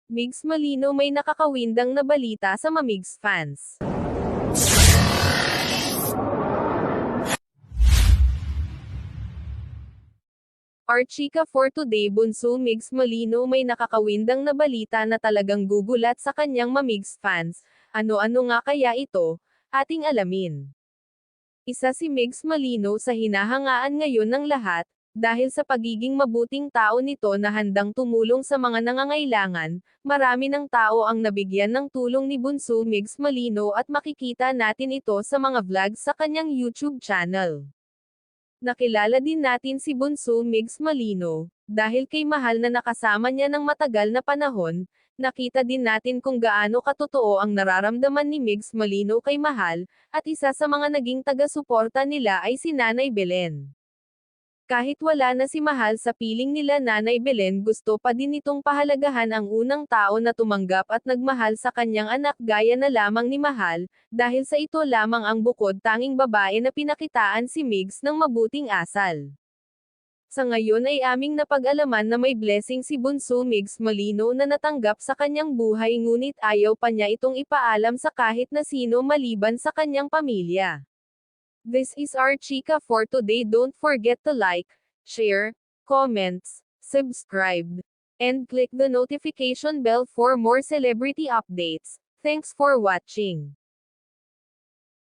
Migs Malino may nakakawindang na balita sa Mamigs fans. Archika for today Bunso Migs Malino may nakakawindang na balita na talagang gugulat sa kanyang Mamigs fans. Ano-ano nga kaya ito? Ating alamin. Isa si Migs Malino sa hinahangaan ngayon ng lahat, dahil sa pagiging mabuting tao nito na handang tumulong sa mga nangangailangan. Marami ng tao ang nabigyan ng tulong ni Bunso Migs Malino at makikita natin ito sa mga vlogs sa kanyang YouTube channel. Nakilala din natin si Bunso Migs Malino, dahil kay Mahal na nakasama niya ng matagal na panahon. Nakita din natin kung gaano katotoo ang nararamdaman ni Migs Malino kay Mahal, at isa sa mga naging taga-suporta nila ay si Nanay Belen. Kahit wala na si Mahal sa piling nila Nanay Belen, gusto pa din nitong pahalagahan ang unang tao na tumanggap at nagmahal sa kanyang anak gaya na lamang ni Mahal, dahil sa ito lamang ang bukod tanging babae na pinakitaan si Migs ng mabuting asal. Sa ngayon ay aming napag-alaman na may blessing si Bunso Migs Malino na natanggap sa kanyang buhay, ngunit ayaw pa niya itong ipaalam sa kahit na sino maliban sa kanyang pamilya. This is Archika for today. Don't forget to like, share, comments, subscribe, and click the notification bell for more celebrity updates. Thanks for watching.